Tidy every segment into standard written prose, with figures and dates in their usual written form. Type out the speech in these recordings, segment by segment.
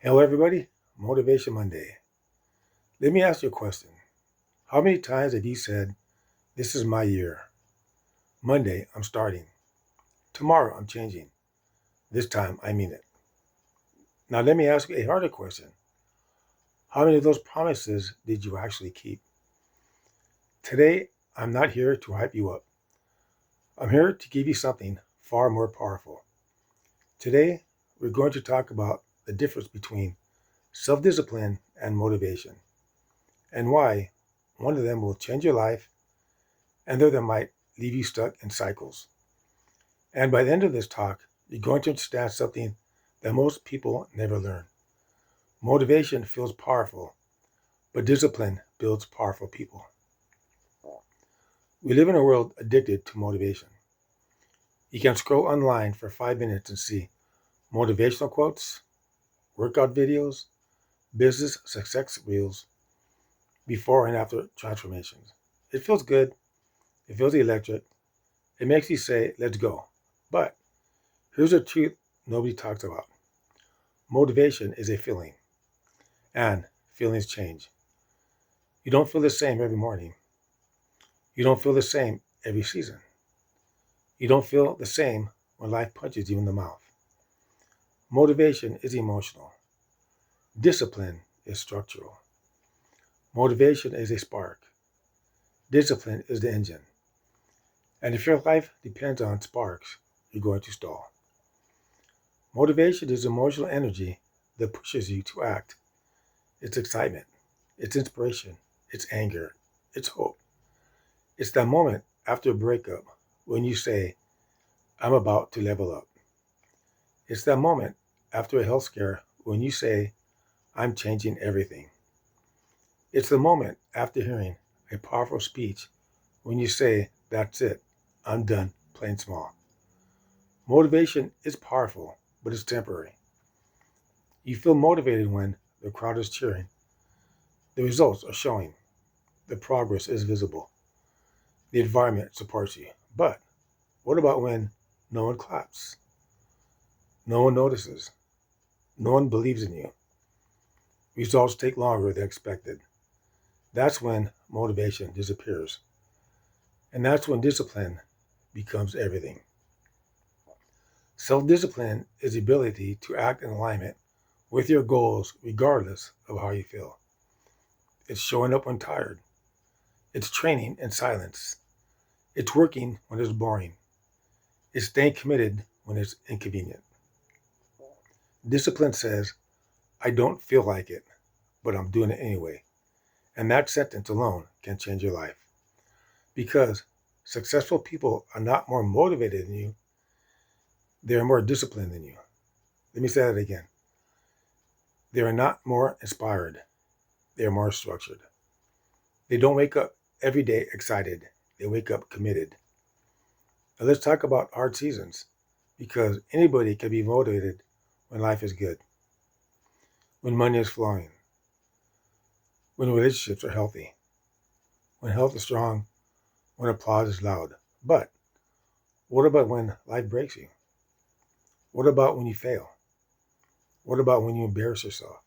Hello, everybody. Motivation Monday. Let me ask you a question. How many times have you said, "This is my year"? Monday, I'm starting. Tomorrow, I'm changing. This time, I mean it. Now, let me ask you a harder question. How many of those promises did you actually keep? Today, I'm not here to hype you up. I'm here to give you something far more powerful. Today, we're going to talk about the difference between self discipline and motivation, and why one of them will change your life and the other might leave you stuck in cycles. And by the end of this talk, you're going to understand something that most people never learn. Motivation feels powerful, but discipline builds powerful people. We live in a world addicted to motivation. You can scroll online for 5 minutes and see motivational quotes, workout videos, business success reels, before and after transformations. It feels good, it feels electric, it makes you say, let's go. But here's the truth nobody talks about. Motivation is a feeling, and feelings change. You don't feel the same every morning. You don't feel the same every season. You don't feel the same when life punches you in the mouth. Motivation is emotional. Discipline is structural. Motivation is a spark. Discipline is the engine. And if your life depends on sparks, you're going to stall. Motivation is emotional energy that pushes you to act. It's excitement. It's inspiration. It's anger. It's hope. It's that moment after a breakup when you say, I'm about to level up. It's that moment after a health scare when you say, I'm changing everything. It's the moment after hearing a powerful speech when you say, that's it, I'm done playing small. Motivation is powerful, but it's temporary. You feel motivated when the crowd is cheering, the results are showing, the progress is visible, the environment supports you. But what about when no one claps? No one notices. No one believes in you. Results take longer than expected. That's when motivation disappears. And that's when discipline becomes everything. Self discipline is the ability to act in alignment with your goals regardless of how you feel. It's showing up when tired. It's training in silence. It's working when it's boring. It's staying committed when it's inconvenient. Discipline says, I don't feel like it, but I'm doing it anyway. And that sentence alone can change your life. Because successful people are not more motivated than you, they're more disciplined than you. Let me say that again. They are not more inspired, they are more structured. They don't wake up every day excited, they wake up committed. Now let's talk about hard seasons, because anybody can be motivated when life is good, when money is flowing, when relationships are healthy, when health is strong, when applause is loud. But what about when life breaks you? What about when you fail? What about when you embarrass yourself?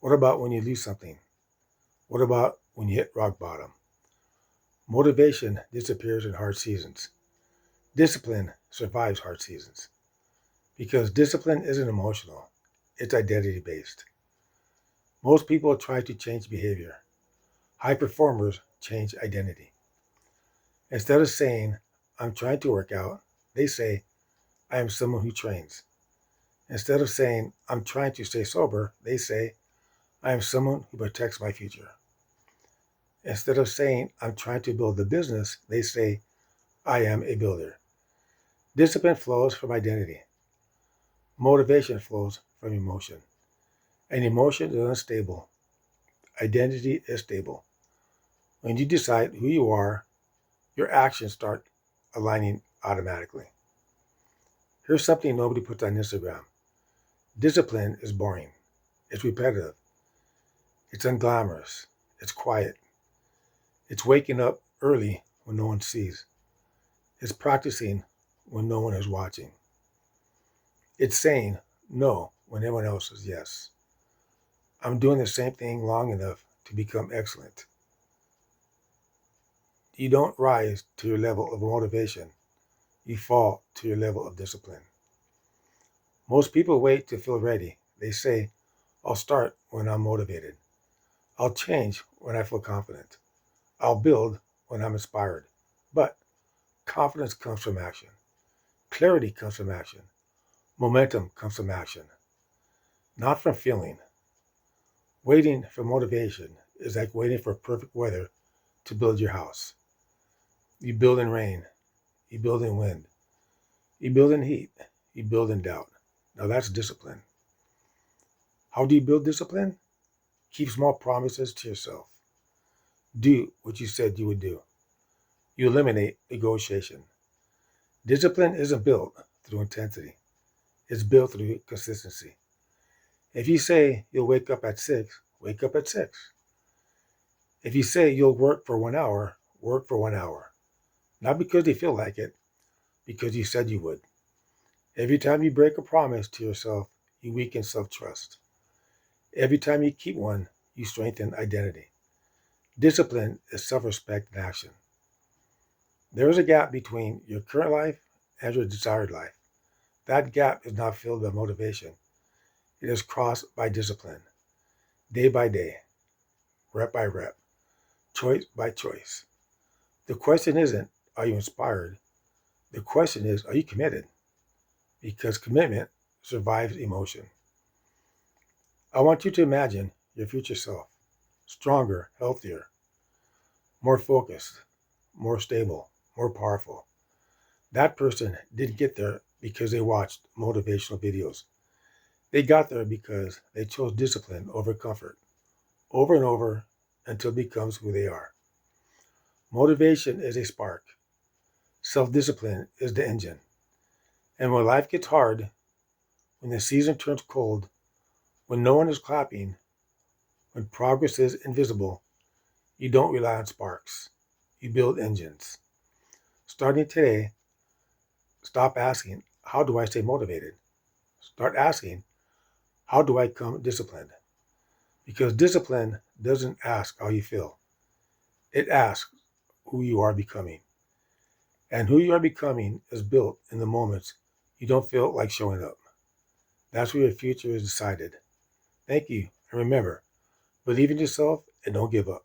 What about when you lose something? What about when you hit rock bottom? Motivation disappears in hard seasons. Discipline survives hard seasons because discipline isn't emotional, it's identity based. Most people try to change behavior. High performers change identity. Instead of saying, I'm trying to work out, they say, I am someone who trains. Instead of saying, I'm trying to stay sober, they say, I am someone who protects my future. Instead of saying, I'm trying to build a business, they say, I am a builder. Discipline flows from identity. Motivation flows from emotion. And emotion is unstable. Identity is stable. When you decide who you are, your actions start aligning automatically. Here's something nobody puts on Instagram. Discipline is boring. It's repetitive. It's unglamorous. It's quiet. It's waking up early when no one sees. It's practicing when no one is watching. It's saying no when everyone else says yes. I'm doing the same thing long enough to become excellent. You don't rise to your level of motivation. You fall to your level of discipline. Most people wait to feel ready. They say, I'll start when I'm motivated. I'll change when I feel confident. I'll build when I'm inspired. But confidence comes from action. Clarity comes from action. Momentum comes from action, not from feeling. Waiting for motivation is like waiting for perfect weather to build your house. You build in rain. You build in wind. You build in heat. You build in doubt. Now that's discipline. How do you build discipline? Keep small promises to yourself. Do what you said you would do. You eliminate negotiation. Discipline isn't built through intensity. It's built through consistency. If you say you'll wake up at 6, wake up at 6. If you say you'll work for 1 hour, work for 1 hour. Not because you feel like it, because you said you would. Every time you break a promise to yourself, you weaken self-trust. Every time you keep one, you strengthen identity. Discipline is self-respect in action. There is a gap between your current life and your desired life. That gap is not filled by motivation. It is crossed by discipline, day by day, rep by rep, choice by choice. The question isn't, are you inspired? The question is, are you committed? Because commitment survives emotion. I want you to imagine your future self, stronger, healthier, more focused, more stable, more powerful. That person didn't get there because they watched motivational videos. They got there because they chose discipline over comfort, over and over until it becomes who they are. Motivation is a spark. Self-discipline is the engine. And when life gets hard, when the season turns cold, when no one is clapping, when progress is invisible, you don't rely on sparks. You build engines. Starting today, stop asking, how do I stay motivated? Start asking, how do I become disciplined? Because discipline doesn't ask how you feel. It asks who you are becoming. And who you are becoming is built in the moments you don't feel like showing up. That's where your future is decided. Thank you. And remember, believe in yourself and don't give up.